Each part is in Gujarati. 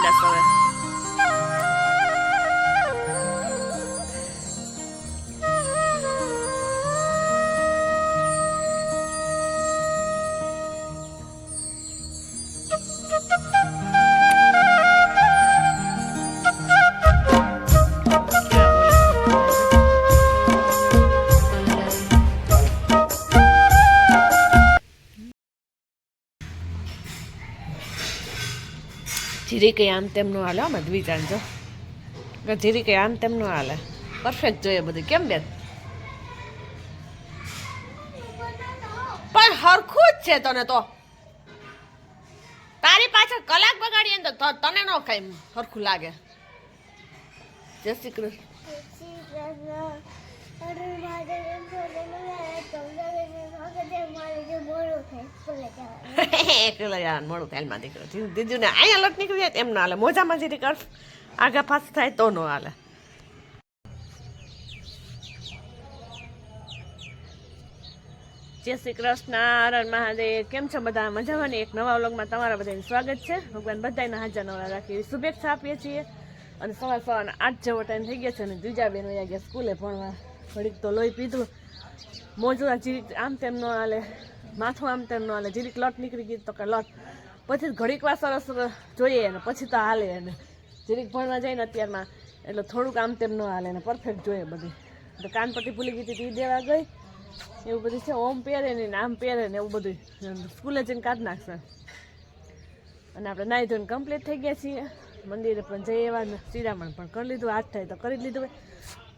માંડ્યા હવે. જીરી કઈ આમ તેમ નો હાલે આમાં દ્વિચાર જો જીરી કઈ આમ તેમ નો હાલે પરફેક્ટ જોઈએ બધું કેમ બેન પણ હરખું જ છે તને તો તારી પાછળ કલાક બગાડીએ ને તો તને નો કઈ હરખું લાગે જય શ્રી કૃષ્ણ મોડું થાય માં દીકરો દીજુ ને અહીંયા લટ નીકળી જાય એમ ના હાલે મોજામાં જીરી કર આગા પાછું થાય તો નો હાલે જય શ્રી કૃષ્ણ હર મહાદેવ કેમ છો બધા મજામાં એક નવા વ્લોગમાં તમારા બધાનું સ્વાગત છે ભગવાન બધાને હાજર નવરા રાખી શુભેચ્છા આપીએ છીએ અને સવારના 8 જેવો ટાઈમ થઈ ગયા છે અને દ્વિજા બેન વયા ગયા સ્કૂલે ભણવા ઘડીક તો લોહી પીધું મોજું જીરીક આમ તેમ ન હાલે માથું આમ તેમ ન હાલે જીરીક લટ નીકળી ગઈ તો કે લટ પછી ઘડીક વાર સરસ જોઈએ ને પછી તો હાલે એને જીરીક ભણવા જાય ને અત્યારમાં એટલે થોડુંક આમ તેમ ન હાલે ને પરફેક્ટ જોઈએ બધી તો કાનપટ્ટી ભૂલી ગઈ હતી તે દેવા ગઈ એવું બધું છે ઓમ પહેરે ને આમ પહેરે ને એવું બધું સ્કૂલે જઈને કાઢ નાખશે અને આપણે નાહી ધોઈને કમ્પ્લીટ થઈ ગયા છીએ મંદિરે પણ જઈ એવા શિરામણ પણ કરી લીધું 8 થાય તો કરી જ લીધું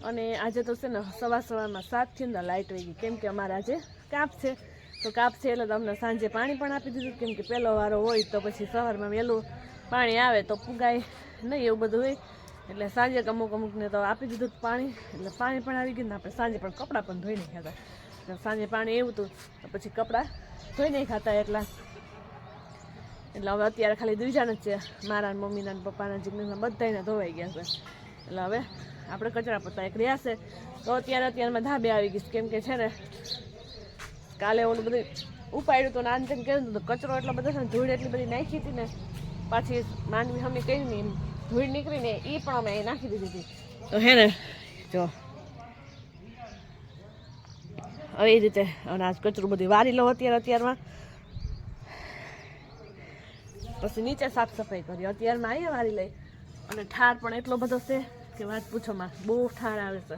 અને આજે તો છે ને સવારમાં 7 થી ને લાઇટ વહી ગઈ કેમ કે અમારે આજે કાપ છે તો કાપ છે એટલે તમને સાંજે પાણી પણ આપી દીધું કેમ કે પહેલો વારો હોય તો પછી સવારમાં વહેલું પાણી આવે તો પુગાય નહીં એવું બધું હોય એટલે સાંજે અમુકને તો આપી દીધું પાણી એટલે પાણી પણ આવી ગયું ને આપણે સાંજે પણ કપડાં પણ ધોઈ નહીં ખાતા સાંજે પાણી એવું હતું તો પછી કપડાં ધોઈ નહીં ખાતા એટલે હવે અત્યારે ખાલી દ્વિજાને જ છે મારા મમ્મીના પપ્પાના જીજ્ઞાસના બધાને ધોવાઈ ગયા છે એટલે હવે આપણે કચરા પોતા એક રહ્યા છે તો અત્યારમાં ધાબે આવી ગઈશ કેમ કે છે ને કાલે ઓલું બધું ઉપાડ્યું હતું ને આને તેમ કહેતું હતું કચરો એટલો બધો છે ને ધૂળ એટલી બધી નાખી હતી ને પાછી માંડવી અમે કહી ને ધૂળ નીકળીને એ પણ અમે નાખી દીધી હતી તો હે ને જો હવે એ રીતે અને આજ કચરું બધું વારી લો અત્યારમાં પછી નીચે સાફ સફાઈ કરી અત્યારમાં અહીંયા વારી લઈ અને ઠાર પણ એટલો બધો છે કે વાત પૂછોમાં બહુ ઠાર આવે છે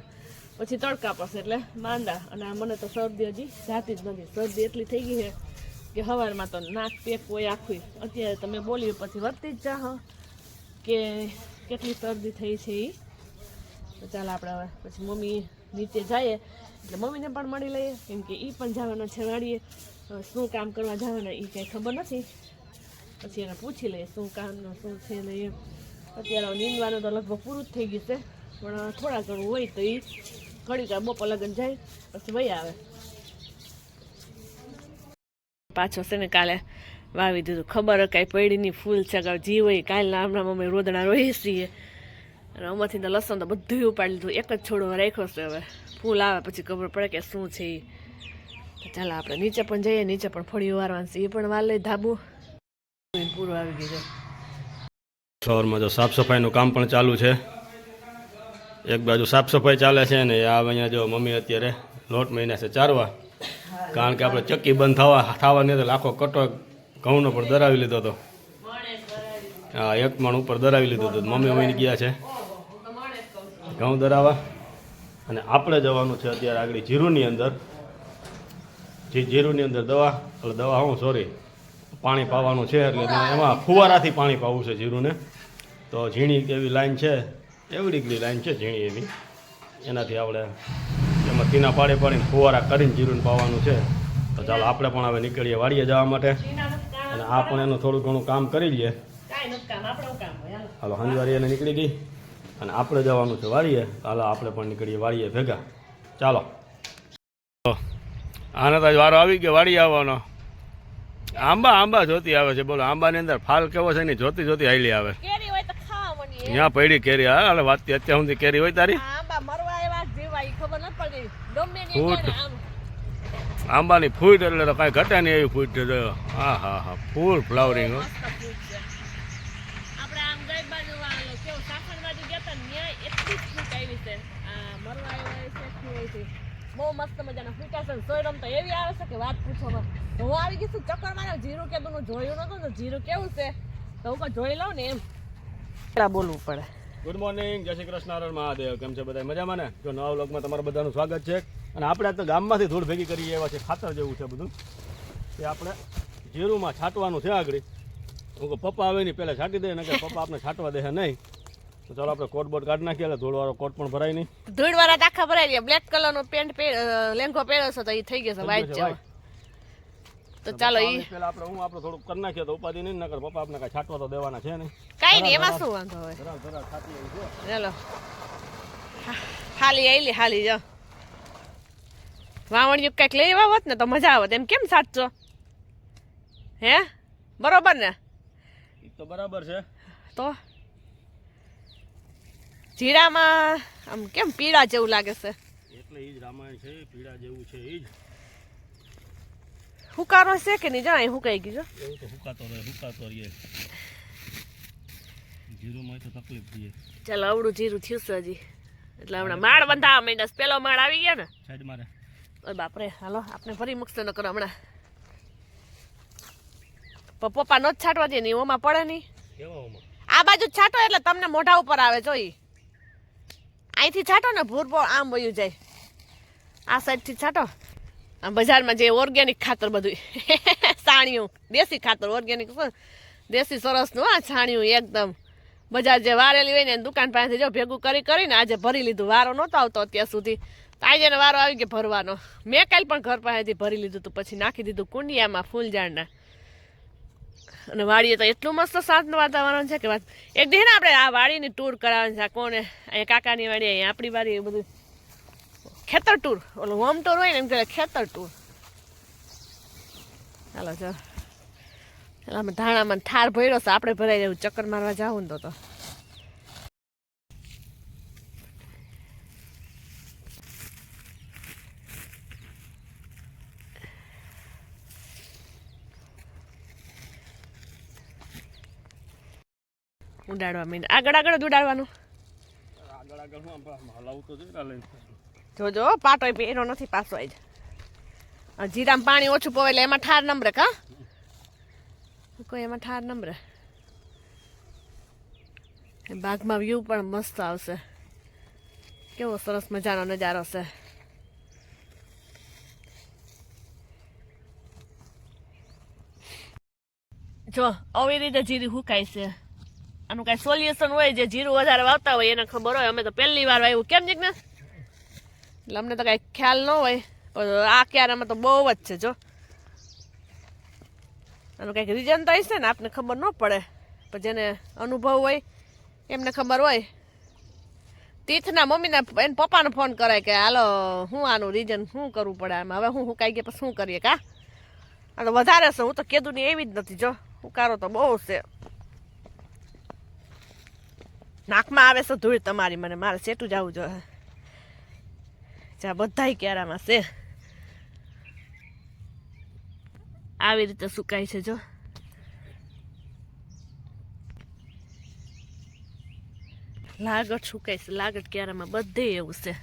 પછી તડકા પડશે એટલે માંદા અને મને તો શરદી હજી જાતી જ નથી શરદી એટલી થઈ ગઈ છે કે સવારમાં તો નાક પેક હોય આખું અત્યારે તમે બોલ્યું પછી વધતી જ જાઓ કે કેટલી શરદી થઈ છે એ તો ચાલ આપણે હવે પછી મમ્મી નીચે જઈએ એટલે મમ્મીને પણ મળી લઈએ કેમ કે એ પણ જવાના છે વાડીએ શું કામ કરવા જવાના એ કંઈ ખબર નથી પછી એને પૂછી લઈએ શું કામનું શું છે ને એમ અત્યારે નીંદવાનું તો લગભગ પૂરું જ થઈ ગયું છે પણ થોડા ઘણું હોય તો એ ઘડીક બપોર લગન જાય પછી વહી આવે પાછો છે ને કાલે વાવી દીધું ખબર કાંઈ પડી નહીં ફૂલ છે જી હોય કાલના હમણાં મમ્મી રોદણા રોઈએ છીએ અને આમાંથી તો લસણ તો બધું ઉપાડી લીધું એક જ છોડો રાખ્યો છે હવે ફૂલ આવે પછી ખબર પડે કે શું છે એ ચાલો આપણે નીચે પણ જઈએ નીચે પણ ફળીઓ વારવાનું છે એ પણ વાર લઈ ધાબુ પૂરું આવી ગયું છે સવારમાં જો સાફ સફાઈનું કામ પણ ચાલુ છે એક બાજુ સાફ સફાઈ ચાલે છે ને આ અહીંયા જો મમ્મી અત્યારે લોટ મહિના છે ચારવા કારણ કે આપણે ચક્કી બંધ થવાની તો આખો કટો ઘઉંનો પણ દરાવી લીધો હતો હા એક મણ ઉપર દરાવી લીધું હતું મમ્મી મમ્મીને ગયા છે ઘઉં દરાવા અને આપણે જવાનું છે અત્યારે આગળ જીરુની અંદર દવા હું સોરી પાણી પાવાનું છે એટલે એમાં ફુવારાથી પાણી પાવું છે જીરુને તો ઝીણી એવી લાઈન છે એવડી લાઈન છે ઝીણી એવી એનાથી આપણે એમાં તીના પાડીને ફુવારા કરીને જીરુને પાવાનું છે તો ચાલો આપણે પણ હવે નીકળીએ વાડીએ જવા માટે અને આ પણ એનું થોડું ઘણું કામ કરી લઈએ હાલો હંજવારી એને નીકળી ગઈ અને આપણે જવાનું છે વાડીએ હાલો આપણે પણ નીકળીએ વાડીએ ભેગા ચાલો આને તો વારો આવી ગયો વાડીએ આવવાનો આંબા જોતી આવે છે બોલો આંબાની અંદર ફાલ કેવો છે ને જોતી હાલી આવે ત્યાં પડી કેરી હા વાત અત્યાર સુધી કેરી હોય તારી આંબાની ફૂટ એટલે તો કાંઈ ઘટે નહીં એવી ફૂટ હા ફૂલ ફ્લાવરિંગ કેવું સાસણ બાજુ ગયા હતા ન્યાય એટલી જ ફૂટ આવી છે આ મરવા આવ્યા છે શું હોય છે બહુ મસ્ત મજાના ફૂટા છે સોયરમ તો એવી આવે છે કે વાત પૂછવામાં હું આવી ગઈ છું ચક્કર માર્યો જીરું કેદું જોયું નતું ને જીરું કેવું છે તો હું કોઈ જોઈ લઉં ને એમ પેલા બોલવું પડે ગુડ મોર્નિંગ, જય શ્રી કૃષ્ણ, હર મહાદેવ. કેમ છે બધા મજામાં ને? જો નવા વ્લોગમાં તમારું બધાનું સ્વાગત છે. અને આપણે તો ગામમાંથી ધૂળ ભેગી કરી એવા છે, ખાતર જેવું છે બધું, એ આપણે જીરુંમાં છાંટવાનું છે. આગળ હું કહું પપ્પા આવે નહીં પહેલાં છાંટી દે ને કે પપ્પા આપણે છાંટવા દે નહીં. તો ચાલો આપણે કોટ બોટ કાઢી નાખીએ, એટલે ધૂળવાળો કોટ પણ ભરાય નહીં. ધૂળવાળા આખા ભરાઈ ગયા. બ્લેક કલરનો પેન્ટ લેંઘો પહેર્યો છે તો એ થઈ ગયો છે વ્હાઈટ જેવો. તો ચાલો ઈ પેલા આપણે થોડું કરી નાખીએ તો ઉપાધિ નહીં, નકર પપ્પા આપણે કાંઈ છાંટવા તો દેવાના છે નહીં. કાંઈ નહીં, એમાં શું વાંધો હોય. ધરાલ છાંટી આવી છે. ચાલો હાલી આવેલી હાલી જો વાવણિયું કંઈક લઈ આવ્યા હોત ને તો મજા આવત. એમ કેમ સાચો હે? બરોબર ને? એ તો બરાબર છે. તો જીરામાં આમ કેમ પીળા જેવું લાગે છે? એટલે ઈ જ રામાયણ છે, પીળા જેવું છે ઈ જ. હુકારો છે કે નહીં? જણાય હુકાઈ ગયું. એવું તો હુકાતો રહે. જીરુંમાં તો તકલીફ થઈએ. ચાલો અવડું જીરું થયું છે હજી, એટલે હમણાં માળ બંધાવા માંડ્યા. પેલો માળ આવી ગયા ને સાઈડ મારે. ઓય બાપરે, હાલો આપણે ફરી મૂકશે ન કરો હમણાં. પપ્પા નો જ છાંટવા દે નહીં, ઓમાં પડે નહીં. કેવામાં આ બાજુ જ છાંટો એટલે તમને મોઢા ઉપર આવે. જોઈ અહીંથી છાંટો ને ભૂરપો આમ વયું જાય. આ સાઈડથી છાંટો. આમ બજારમાં જે ઓર્ગેનિક ખાતર બધું છાણિયું દેશી ખાતર ઓર્ગેનિક દેશી સરસનું આ છાણિયું એકદમ બજાર જે વારેલી હોય ને દુકાન પાસેથી જો ભેગું કરીને આજે ભરી લીધું. વારો નહોતો આવતો અત્યાર સુધી, તો આજે વારો આવી ગયો ભરવાનો. મેં કાલ પણ ઘર પાસેથી ભરી લીધું હતું, પછી નાખી દીધું કુંડિયામાં ફૂલઝાડના. અને વાડીએ તો એટલું મસ્ત શાંત વાતાવરણ છે કે વાત. એક દી ને આપણે આ વાડીની ટૂર કરાવવાની છે. આ કોને અહીંયા કાકાની વાડી, અહીંયા આપણી વાડી, એ બધું ખેતર ટૂર. ઓલું હોમ ટૂર હોય ને એમ કહેવાય ખેતર ટૂર. ચાલો ચાલો ચાલો અમે ધાણામાં ઠાર ભર્યો છે, આપણે ભરાઈ જવું ચક્કર મારવા જાવું ને તો ઉડાડવા માંડ. આગળ જ ઉડાડવાનું. આગળ હું હલાવું તો જોઈ લઈને. જોજો પાટો પહેરો નથી પાછો આજ. જીરામાં પાણી ઓછું પવે એટલે એમાં ઠાર નંબરે. કા કોઈ એમાં ઠાર નંબરે. બાગમાં વ્યૂ પણ મસ્ત આવશે. કેવો સરસ મજાનો નજારો છે. જો આવી રીતે જીરું હુકાય છે. આનું કાંઈ સોલ્યુશન હોય, જે જીરું વધારે વાવતા હોય એને ખબર હોય. અમે તો પહેલી વાર વાવ્યું. કેમ જીક ને? એટલે અમને તો કાંઈ ખ્યાલ ન હોય, પણ આ ક્યારામાં તો બહુ જ છે. જો આનું કંઈક રીઝન તો હશે ને, આપને ખબર ન પડે, પણ જેને અનુભવ હોય એમને ખબર હોય. તીર્થના મમ્મીને એને પપ્પાને ફોન કરાય કે હાલો હું આનું રીઝન શું કરવું પડે આમાં. હવે હું હુકાઈ ગયા પછી શું કરીએ? કા આ તો વધારે છે. હું તો કીધું ને એવી જ નથી. જો હુકારો તો બહુ છે. નાકમાં આવે છે ધૂળ તમારી. મને મારે સેટું જવું જોઈએ. જ્યાં બધાય ક્યારામાં છે આવી રીતે સુકાય છે. જો લાગટ સુકાય છે. લાગટ ક્યારામાં બધે એવું છે.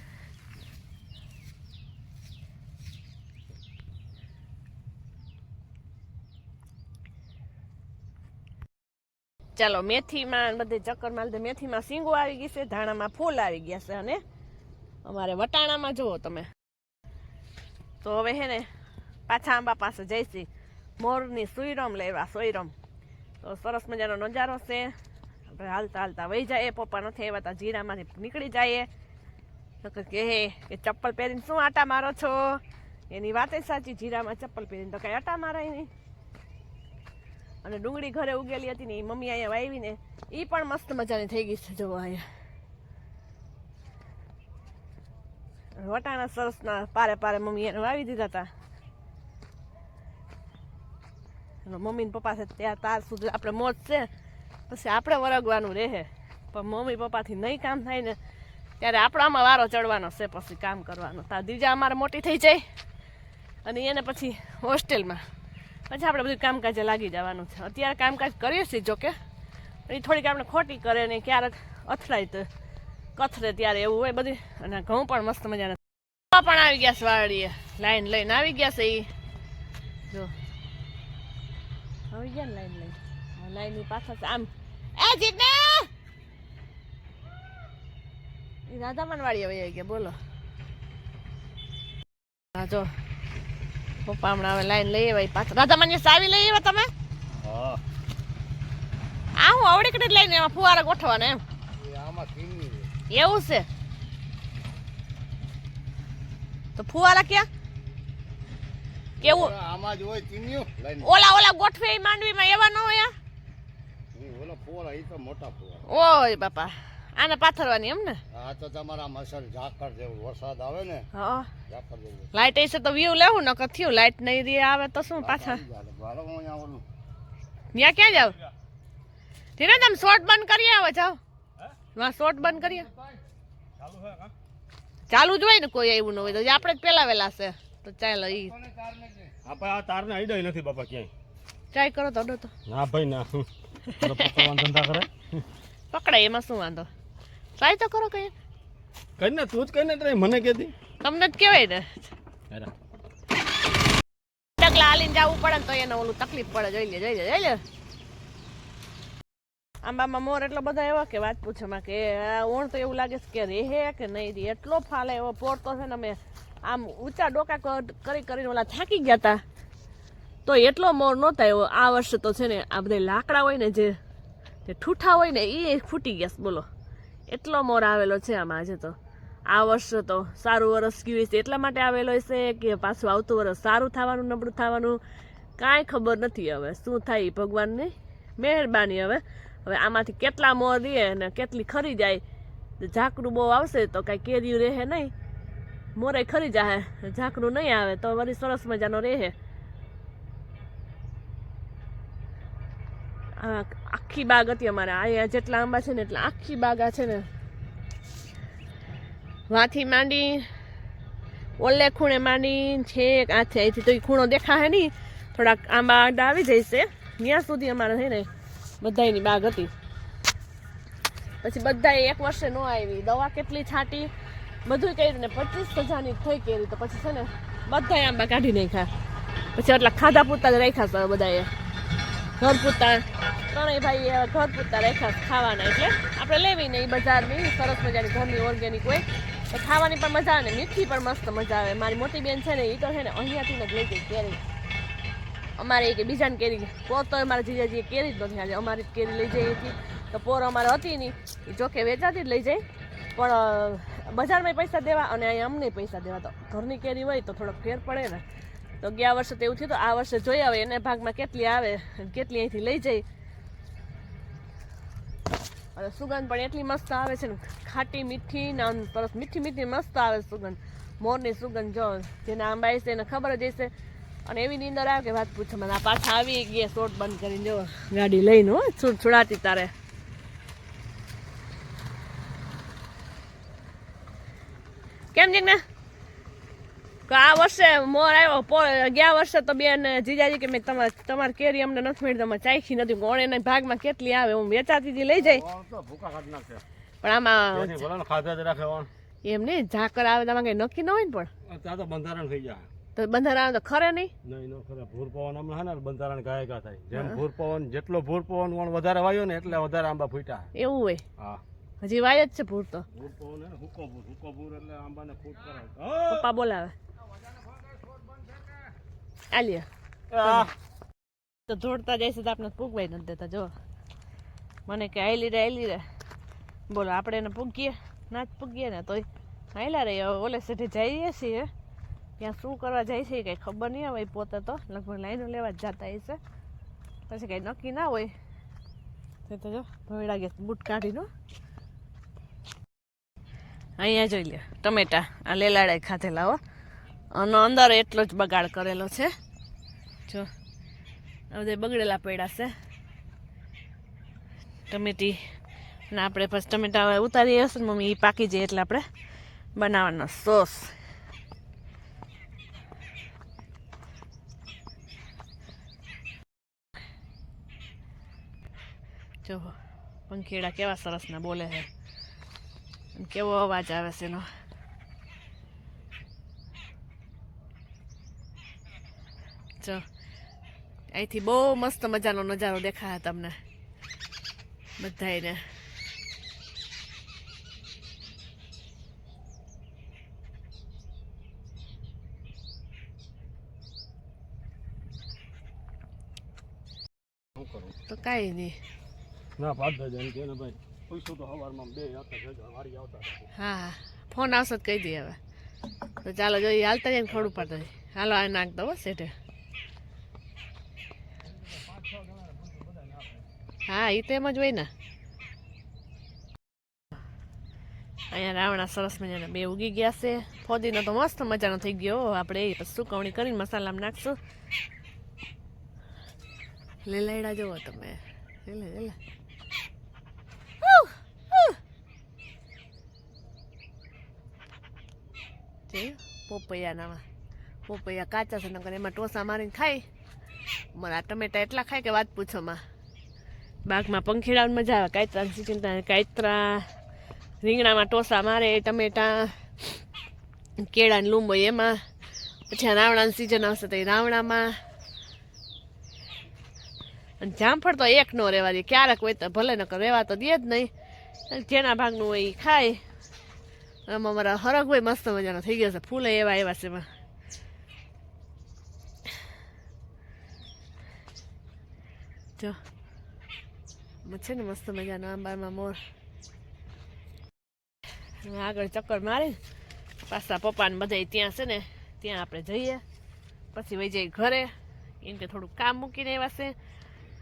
ચાલો મેથીમાં બધે ચક્કર મારી દે. મેથીમાં શીંગો આવી ગઈ છે, ધાણામાં ફૂલ આવી ગયા છે, અને અમારે વટાણામાં જુઓ તમે. તો હવે હે ને પાછા આંબા પાસે જઈશી મોરની સુઈરમ લેવા. સોયરમ તો સરસ મજાનો નજારો છે. આપણે હાલતા વહી જાય. પપ્પા નથી આવ્યા તા જીરામાંથી નીકળી જાય તો કહે કે ચપ્પલ પહેરીને શું આટા મારો છો? એની વાત સાચી. જીરામાં ચપ્પલ પહેરીને તો કાંઈ આટા મારાય નહીં. અને ડુંગળી ઘરે ઉગેલી હતી ને એ મમ્મી અહીંયા વાવીને એ પણ મસ્ત મજાની થઈ ગઈ છે. જો અહીંયા વટાણા સરસના પારે મમ્મી એને વાવી દીધા હતા. મમ્મી ને પપ્પા છે ત્યાં તાર સુધી આપણે મોજ છે. પછી આપણે વરગવાનું રહે, પણ મમ્મી પપ્પાથી નહીં કામ થાય ને ત્યારે આપણામાં વારો ચડવાનો છે. પછી કામ કરવાનો. તાર દીજા અમારે મોટી થઈ જાય અને એને પછી હોસ્ટેલમાં પછી આપણે બધું કામકાજે લાગી જવાનું છે. અત્યારે કામકાજ કરીએ છીએ જોકે, એ થોડીક આપણે ખોટી કરે ને ક્યારેક અથડાય તો કથરે ત્યારે એવું હોય બધી. અને ઘઉં પણ મસ્ત મજાના પણ આવી ગયા છે વાડીએ, લાઈન લઈને આવી ગયા છે. એ જો આવી ગયા ને લાઈન લઈને, લાઈન ની પાછળ આમ એ જીતના એ રાધામાન વાડી આવી ગયા. બોલો હા જો પપ્પા હમણાં હવે લાઈન લઈ આવ્યા પાછળ. રાધામાન ની સાવી લઈ આવ્યા તમે? હા આ હું આવડી કડી લઈને એમાં ફુવારા ગોઠવાના એમ? એવું છે તો ફુવારા ક્યાં કેવું આમાં જ હોય ચીન્યું ઓલા ગોઠવે ઈ માંડવીમાં એવા ન હોય? ઓલા ફુવારા ઈ તો મોટા ફુવારા. ઓય બાપા આને પાથરવાની એમ ને? આ તો તમારા મસલ ઝાકર જેવું વરસાદ આવે ને હા ઝાકર જેવું. લાઈટ હશે તો વ્યૂ લેવું ન થયું. લાઈટ નહીં રે આવે તો શું પાછા ત્યાં ક્યાં જાવ? ધીરે તમે શોર્ટ બંધ કરી આવો જાઓ. હા શોર્ટ બંધ કરીએ ચાલુ જ હોય ને, કોઈ એવું ન હોય તો આપણે જ પેલા વેલા છે તો ચાલો. ઈ આપણે આ તારને આઈડો નથી બાપા ક્યાંય. ટ્રાય કરો તો અડો તો ના ભાઈ ના પકડવાનો ધંધા કરે પકડાય એમાં શું વાંધો. ટ્રાય તો કરો કઈ. કઈ ને તું જ કઈ ને ટ્રાય મને કહેતી. તમને જ કહેવાય ને ડગલા હાલીને જવું પડે ને તો એને ઓલું તકલીફ પડે. જોઈ લે આંબામાં મોર એટલો બધો એવો કે વાત પૂછવામાં કે ઓણ તો એવું લાગે છે કે રેહે કે નહીં રે. એટલો ફાલે એવો પોરતો છે ને અમે આમ ઊંચા ડોકા કરીને ઓલા થાકી ગયા હતા તો એટલો મોર નહોતા એવો. આ વર્ષે તો છે ને આ બધા લાકડા હોય ને જે ઠૂઠા હોય ને એ ફૂટી ગયા છે. બોલો એટલો મોર આવેલો છે આમાં. આજે તો આ વર્ષે તો સારું વરસ ગયું છે એટલા માટે આવેલો છે કે પાછું આવતું વરસ સારું થવાનું નબળું થવાનું કાંઈ ખબર નથી. હવે શું થાય ભગવાનની મહેરબાની. હવે આમાંથી કેટલા મોર રહે ને કેટલી ખરી જાય. ઝાકરું બહુ આવશે તો કાંઈ કેરીયું રહે નહીં, મોરે ખરી જાય. ઝાકરું નહીં આવે તો વળી સરસ મજાનો રહે. આખી બાગ હતી અમારે અહીંયા જેટલા આંબા છે ને એટલા આખી બાગ આ છે ને વાથી માંડી ઓલે ખૂણે માંડી છેક આથી અહીંથી તો એ ખૂણો દેખાશે નહીં. થોડાક આંબા આડા આવી જશે ત્યાં સુધી અમારે છે ને બધાની બાગ હતી. પછી બધાએ એક વર્ષે ન આવી, દવા કેટલી છાંટી બધું કર્યું ને 25,000ની થઈ કેરી તો પછી છે ને બધાએ આંબા કાઢી નાખ્યા. પછી એટલા ખાધા પૂરતા જ રાખ્યા છે બધાએ. ઘર પૂરતા ત્રણેય ભાઈ ઘર પૂરતા રાખ્યા ખાવાના. એટલે આપણે લેવી નહીં બજારની સરસ મજાની ઘરની ઓર્ગેનિક હોય તો ખાવાની પણ મજા આવે ને મીઠી પણ મસ્ત મજા આવે. મારી મોટી બેન છે ને એ તો છે ને અહીંયાથી જ લઈ ગઈ કેરી. અમારે કે બીજાને કેરી પોર તો અમારા જીજાજીએ કેરી જ નથી. આજે અમારી જ કેરી લઈ જઈ હતી તો પોર અમારે હતી નહીં. એ જોકે વેચાતી જ લઈ જાય પણ બજારમાં પૈસા દેવા અને અહીંયા અમને પૈસા દેવા. તો ઘરની કેરી હોય તો થોડોક ફેર પડે ને. તો ગયા વર્ષે તો એવું થયું. તો આ વર્ષે જોઈ આવે એને ભાગમાં કેટલી આવે કેટલી અહીંથી લઈ જાય. અને સુગંધ પણ એટલી મસ્ત આવે છે ને ખાટી મીઠી ને સરસ મીઠી મસ્ત આવે સુગંધ. મોરની સુગંધ જો જેને આંબા છે એને ખબર જ હશે. અને એવી નીંદર આવે કે વાત પૂછો મને. આ પાછા આવી ગયા શોર્ટ બંધ કરીને જો ગાડી લઈને હો છોડાતી તારે. કેમ જીને આ વર્ષે મોર આવ્યો? ગયા વર્ષે તો બેન જીજાજી કે મેં તમારી કેરી અમને નથી મળી, તમે ચાખી નથી. કોણ એના ભાગમાં કેટલી આવે હું વેચાતી હતી લઈ જાય પણ આમાં એમ નહીં ઝાકર આવે તમારે કઈ નક્કી ન હોય ને. પણ તો બંધારણ થઈ જાય તો બંધારણ આવે તો ખરે નહીં. નહીં ન ખરે. ભૂર પવન હમણાં ને બંધારણ ગાયકા થાય. જેમ ભૂર પવન જેટલો ભૂર પવન વધારે વાયો ને એટલે વધારે આંબા ફૂટ્યા. એવું હોય? હા હજી વાય જ છે ભૂર તો. ભૂર પવન હે હુકો ભૂર એટલે આંબાને ફૂટ કરાવે. પપ્પા બોલાવે આલિયા તો દોડતા જાય છે તો આપણે પૂગવાય નથી દેતા. જો મને કે આયલી રે બોલો આપણે એને પૂગીએ ના જ પૂગીએ ને તોય હાયલા રે. ઓલે સેઠે જઈએ છીએ ત્યાં શું કરવા જાય છે કંઈ ખબર નહીં આવે. પોતે તો લગભગ લાઈનો લેવા જ જતા હશે પછી કંઈ નક્કી ના હોય. તો જો ભવેડા ગયા બૂટ કાઢીને અહીંયા જોઈ લે ટમેટા આ લેલાડાએ ખાધેલા હો. અને અંદર એટલો જ બગાડ કરેલો છે જો આ બધા બગડેલા પડ્યા છે ટમેટી. અને આપણે પછી ટમેટા ઉતારી હશે ને મમ્મી એ પાકી જાય એટલે આપણે બનાવવાનો સોસ. જો પંખીડા કેવા સરસના બોલે છે અને કેવો અવાજ આવે છે એનો. જો અહીંથી બહુ મસ્ત મજાનો નજારો દેખાય તમને બધાયને. શું કરું? તો કાંઈ નહીં. ના પાડ દે એમ કે ને ભાઈ પૂછ્યું તો સવારમાં બે હતા વાડી આવતા હતા. હા ફોન આવશે તો કહી દઈએ હવે. તો ચાલો જોઈએ હાલતા જઈને ખોડું પડતા જાય. હાલો આ નાખ દો સેટે. હા એ તો એમ જ હોય ને. અહીંયા રાવણા સરસ મજાના બે ઉગી ગયા છે. ફોદીનો તો મસ્ત મજાનો થઈ ગયો. આપણે એ પછી સુકવણી કરીને મસાલામાં નાખશું. લીલાયડા જુઓ તમે. લીલા પોપૈયાના પોપૈયા કાચા છે નકર એમાં ટોસા મારીને ખાઈ. મારા ટમેટા એટલા ખાય કે વાત પૂછોમાં. બાગમાં પંખીડાને મજા આવે. કાયત્રા ચિંતા કાયત્રા રીંગણામાં ટોસા મારે, ટમેટા કેળાને લીંબુ એમાં. પછી આ રાવણાની સિઝન આવશે તો એ રાવણામાં. અને જામફળ તો એક નો રહેવા દે. ક્યારેક હોય તો ભલે નકર રહેવા તો દે જ નહીં. જેના ભાગનું હોય એ ખાય. આમાં મારા હરગ હોય મસ્ત મજાનો થઈ ગયો છે. ફૂલે એવા એવા છે એમાં. જો છે ને મસ્ત મજાનો આંબામાં મોર. આગળ ચક્કર મારી પાછા પપ્પાને બધા ત્યાં છે ને ત્યાં આપણે જઈએ. પછી વહી જઈએ ઘરે. કેમ કે થોડુંક કામ મૂકીને એવા છે.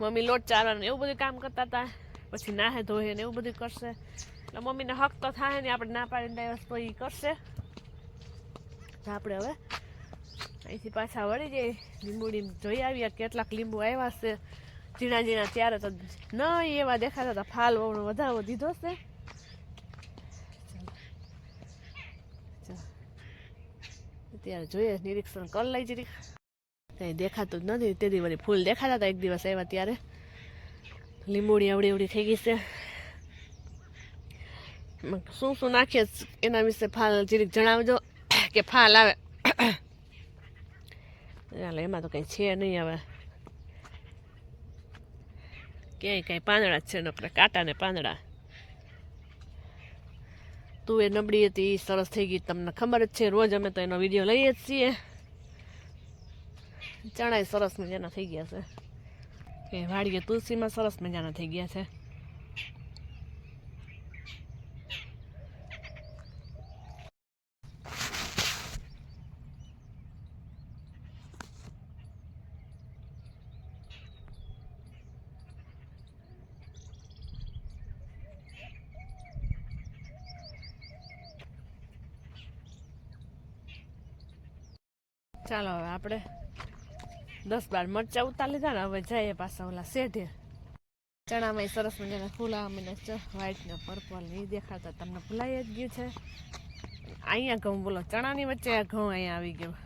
મમ્મી લોટ ચારવાનું એવું બધું કામ કરતા હતા. પછી નાહે ધોહે ને એવું બધું કરશે. એટલે મમ્મીને હક તો થાય ને આપણે ના પાડીને ડાયવર્સ તો એ કરશે. તો આપણે હવે અહીંથી પાછા વળી જઈએ. લીંબુડી જોઈ આવીએ કેટલાક લીંબુ આવ્યા છે. ઝીણા ઝીણા ત્યારે તો નહીં એવા દેખાતા હતા. ફાલ વધારો દીધો છે. ત્યારે જોઈએ નિરીક્ષણ કરી લઈ જરીક. કંઈ દેખાતું જ નથી. તેથી વળી ફૂલ દેખાતા હતા એક દિવસ આવ્યા ત્યારે. લીંબુડી અવડી અવડી થઈ ગઈ છે. શું શું નાખીએ એના વિશે ફાલ જરીક જણાવજો કે ફાલ આવે. ચાલો એમાં તો કંઈ છે નહીં હવે. ક્યાંય કાંઈ પાંદડા જ છે નકરા કાંટા ને પાંદડા. તું એ નબળી હતી એ સરસ થઈ ગઈ તમને ખબર જ છે. રોજ અમે તો એનો વિડીયો લઈએ જ છીએ. ચણાય સરસ મજાના થઈ ગયા છે. કે વાડીએ તુલસીમાં સરસ મજાના થઈ ગયા છે. ચાલો હવે આપણે 10-12 મરચા ઉતાર લીધા ને હવે જઈએ પાછા ઓલા શેઢે. ચણામાં સરસ મજાના ફૂલા મને વ્હાઈટ ને પર્પલ ને એ દેખાતા તમને ભૂલાઈ જ ગયું છે. અહીંયા ઘઉં બોલો ચણાની વચ્ચે આ ઘઉં અહીંયા આવી ગયું.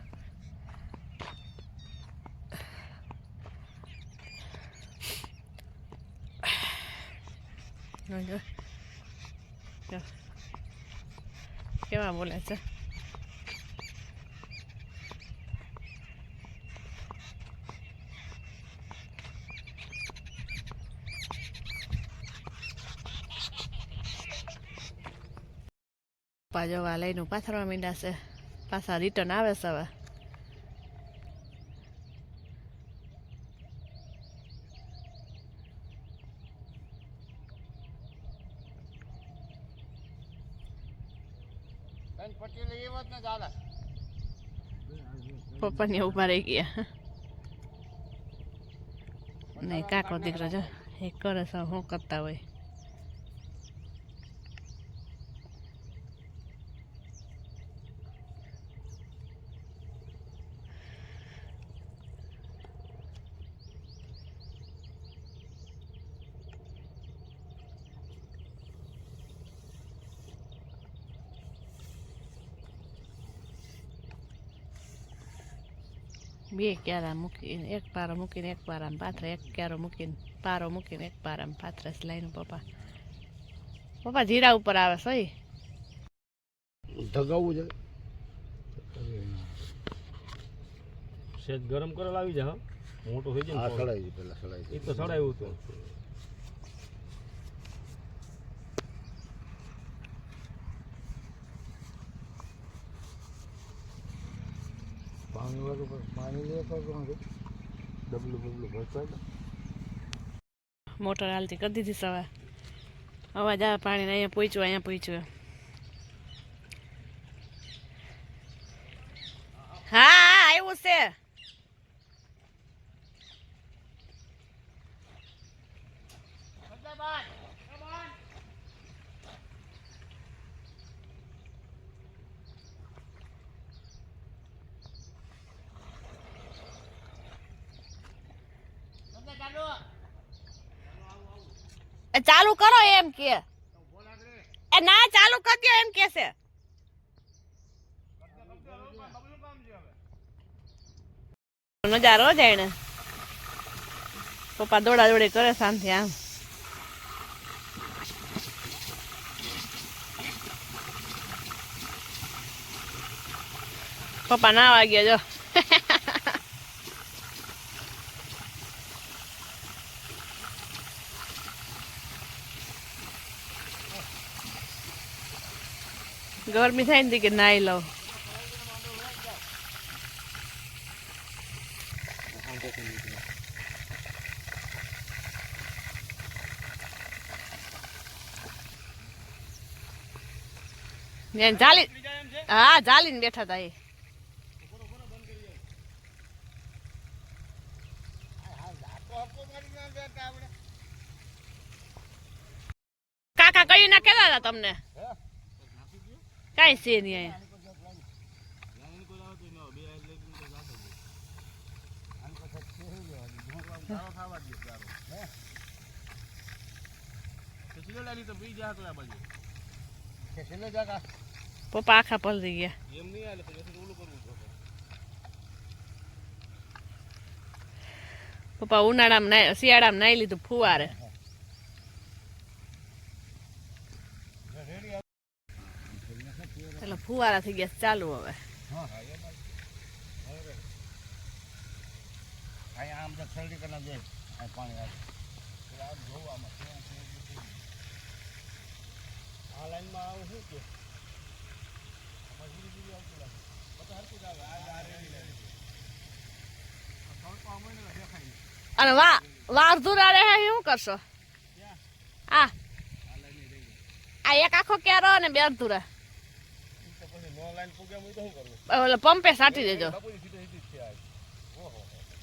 કેવા બોલે છે. જવા લઈને પાથરવા માંડ્યા છે. પાછા રિટર્ન આવે છે હવે. પપ્પાને ઉભા રહી ગયા. નહીં કાકો દીકરો જો એ કરે છે શું કરતા હોય. બે ક્યારા મૂકીને એક પારો મૂકીને એક પારામાં પાથરે. એક ક્યારો મૂકીને પારો મૂકીને એક પારામાં પાથરે લાઈન પપ્પા. પપ્પા જીરા ઉપર આવે સહી ધગાવવું છે. સેજ ગરમ કરેલ આવી જાય મોટું થઈ જાય આ ને સડાઈ છે પેલા સડાઈ એ તો સડાયું હતું પાણી વાળું પાણી લે ડબલું બબલું ભરતા મોટર હાલતી કરી દીધી સવાર અવાજ આવે પાણી અહીંયા પહોંચ્યું હા આવ્યું છે ચાલુ કરો એમ કે ના ચાલુ કરી દો એમ કે છે નજારો જાય ને પપ્પા દોડા દોડી કરે શાંતિ આમ પપ્પા નાવા ગયા જો ગરમી થાય ને કે નાઈ લઉં હા ચાલીને બેઠા હતા એ કાકા કઈ ના કેતા હતા તમને કઈ છે નહીં પપ્પા આખા પલરી ગયા પપ્પા ઉનાળામાં શિયાળામાં નાઈ લીધું ફુવારે એટલે ફુવારા થઈ ગયા ચાલુ હવે આમ તો શરદી કરના દે પાણી આ લાઈનમાં આવું શું કે અને વાર ધુરા રહે શું કરશો આ એક આખો ક્યારો અને બે અડધુરા ઓલે પંપે સાટી દેજો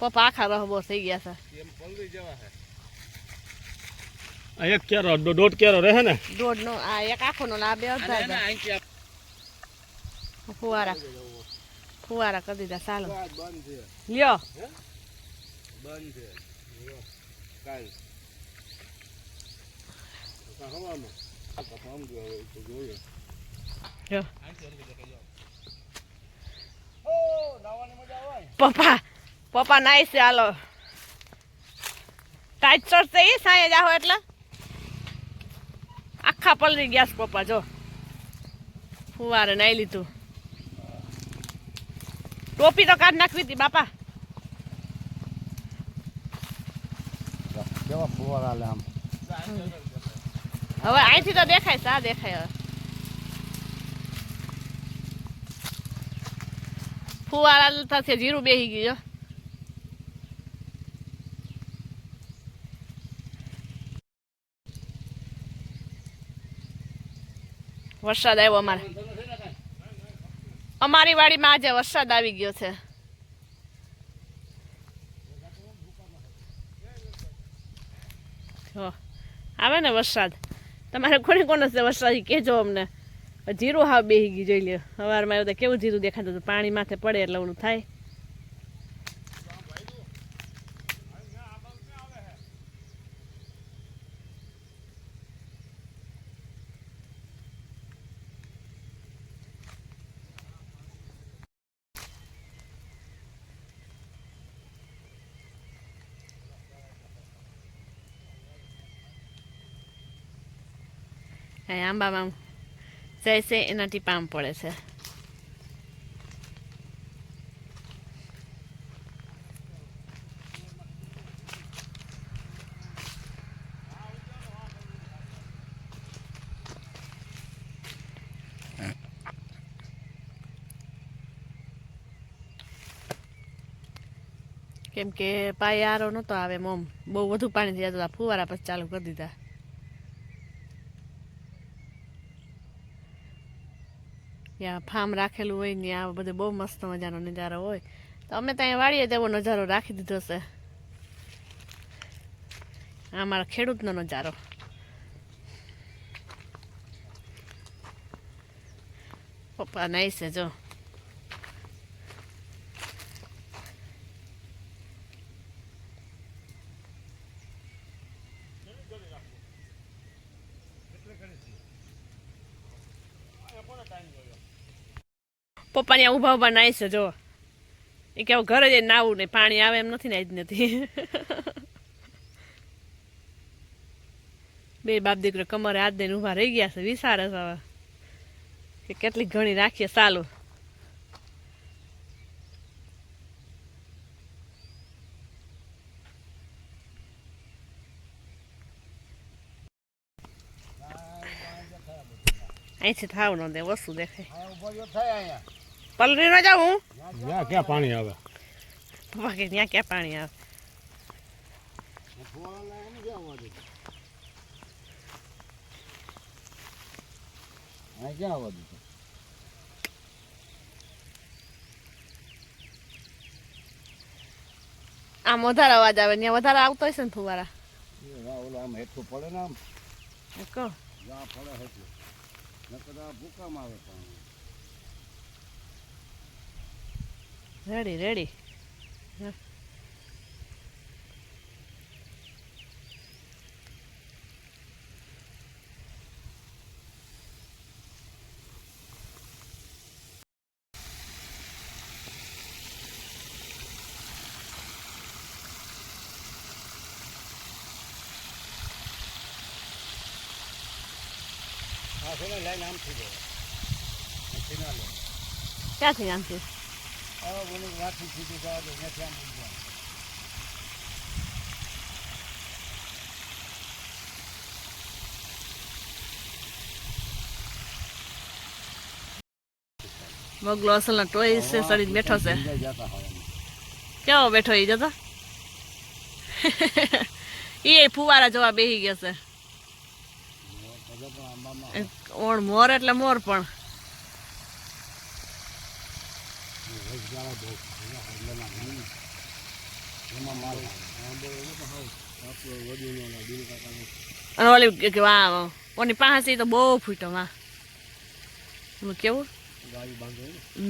પપ્પા આખા રહબો થઈ ગયા છે એક ક્યારો દોઢ ક્યારો રહે ને દોઢ નો આ એક આખો નો આ બે અડધા ફુવારા કરી દીધા ચાલો લ્યો બંધ છે કાલ હવામાં પપ્પા નાઈ છે હાલો ટાઈટ ચડશે એ સાંજે જાઓ એટલે આખા પલરી ગયા પપ્પા જો ફુવારે નાઈ લીધું ટોપી તો કાઢ નાખવી હતી બાપા કેવા ફુવારા લે આમ હવે અહીંથી તો દેખાય સા દેખાય હવે ફુવારા થશે જીરું બેસી ગયું વરસાદ આવ્યો અમારી વાડીમાં આજે વરસાદ આવી ગયો છે આવે ને વરસાદ તમારે કોને કોને છે વરસાદ કહેજો અમને જીરું હાવ બેસી ગયું જોઈ લ્યો સવારમાં એવું કેવું જીરું દેખાતું હતું પાણી માથે પડે એટલે ઓલું થાય અહીં આંબામાં જાય છે એના ટીપામ પડે છે. કેમ કે પાયારો નહોતો આવે મમ બહુ વધુ પાણી થઈ જતું ફુવારા પછી ચાલુ કરી દીધા. ત્યાં ફાર્મ રાખેલું હોય ને આ બધે બહુ મસ્ત મજાનો નજારો હોય તો અમે ત્યાં વાળીએ તેવો નજારો રાખી દીધો છે. આ મારા ખેડૂતનો નજારો. પપ્પા નાઈ છે જો. પપ્પા ત્યાં ઊભા ઊભા નાઈ છે જો. એ કે ઘરે જઈને નાવું નહીં પાણી આવે એમ નથી ને જ નથી. બે બાપ દીકરો કમરે હાથ દઈને ઊભા રહી ગયા છે વિચારે છે હવે કે કેટલી ઘણી રાખીએ ચાલુ. અહીંથી થાવ ન દે વસ્તુ દેખાય. પલરી ન જાઉં ત્યાં ક્યાં પાણી આવે? પપ્પા કે ત્યાં ક્યાં પાણી આવે? આમ વધારે અવાજ આવે ત્યાં વધારે આવતો હશે ને ફુવારા. આમ હેઠું પડે ને આમ કહો જ્યાં પડે હેઠું નકર ભૂકામાં આવે પાણી. Ready ready. લાઈન આમથી લે ના લે ક્યાંથી આમથી? બોલું વાથી સીધી જવા દે નથી આમ ગયા. બગલો અસલ ટોય છે સડી બેઠો છે. કેવો બેઠો એ જતો? એ ફુવારા જોવા બેસી ગયો છે. ઓણ મોર એટલે મોર પણ અને ઓલી વાહ ઓની પાસે તો બહુ ફૂટો વાહ કેવું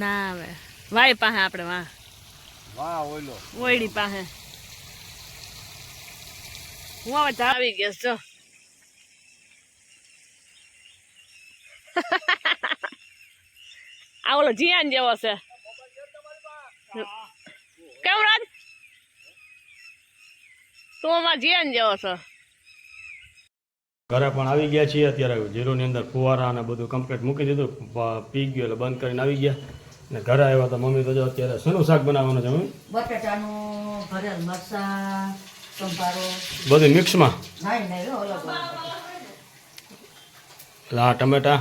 ના આવે વાય પાસે આપણે વાહ ઓયડી પાસે હું હવે આવી ગયો જો. આ ઓલો જીયાન જેવો છે કેમ રાજ તું અમારા જીયાન જેવો છો. ઘરે પણ આવી ગયા છીએ અત્યારે જીરુની અંદર ફુવારા અને બધું કમ્પ્લીટ મૂકી દીધું પી ગયું એટલે બંધ કરીને આવી ગયા ને ઘરે આવ્યા તો મમ્મી તો જો અત્યારે શેનું શાક બનાવવાનું છે મમ્મી? બટાટાનું ભરેલ મરચાં સંભારો બધું મિક્સમાં નહીં અલગ આ ટમેટા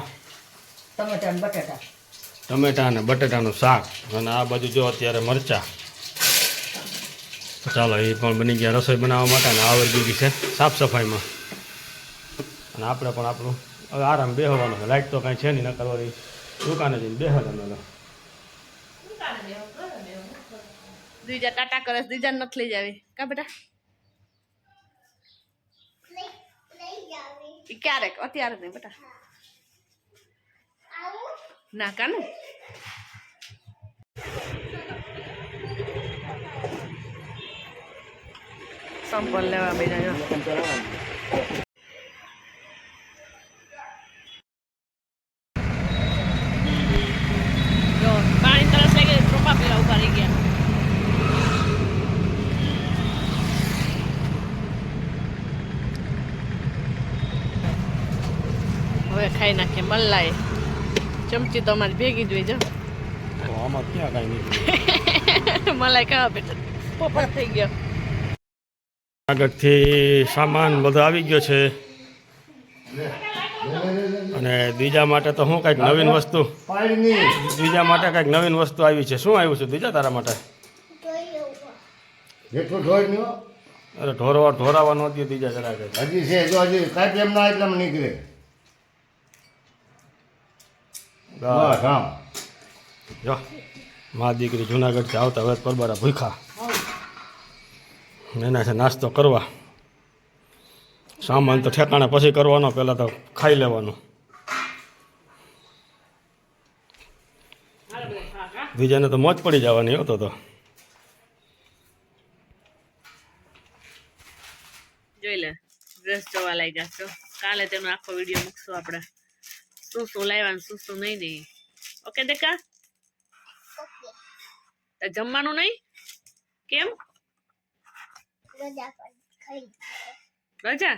ટમેટા અને બટેટાનું શાક અને આ બાજુ જો અત્યારે મરચાં. ચાલો એ પણ બની ગયા રસોઈ બનાવવા માટે અને આવડ દીધી છે સાફ સફાઈમાં અને આપણે પણ આપણું હવે આરામ બેહવાનું છે. લાઈટ તો કાંઈ છે નહીં ન કરવાની દુકાને જઈને બેહવાનું. દીજા ટાટા કરે દીજા નથી લઈ જાવી કા બેટા? ક્યારેક અત્યારે નહીં બેટા ના કાનું સંપલ લેવા બેટા જો. પાણી તરસ લાગે ચોપા પીવા ઉભા રહી ગયા. હવે ખાઈ નાખીએ મલાઈ. ચમચી તો અમારી ભેગી જ હોય જો. તો આમાં ક્યાં કાંઈ નીકળ્યું. મલાઈ ખાવા બેઠા પોપટ થઈ ગયો. આગળથી સામાન બધો આવી ગયો છે અને બીજા માટે તો શું કંઈક નવીન વસ્તુ બીજા માટે કંઈક નવીન વસ્તુ આવી છે. શું આવ્યું છે બીજા તારા માટે? જેટલું ઢોળ નહીં હો. અરે ઢોરાવાનું હતું બીજા જરાક જ. હજી છે જો હજી કાંઈ એમ ના એટલામાં નીકળે. બસ આમ જો મા દીકરી જુનાગઢથી આવતા હવે પરબારા ભૂખા એના છે નાસ્તો કરવા. સામાન તો ઠેકાણે પછી કરવાનો, પહેલાં તો ખાઈ લેવાનું. બીજાને તો મોજ પડી જવાની હતો તો. જોઈ લે ડ્રેસ જોવા લાગ્યા છો. કાલે તેનો આખો વિડીયો મૂકશું આપણે, શું શું લાવ્યા શું શું નહીં. ઓકે દેખા જમવાનું નહીં કેમ રજા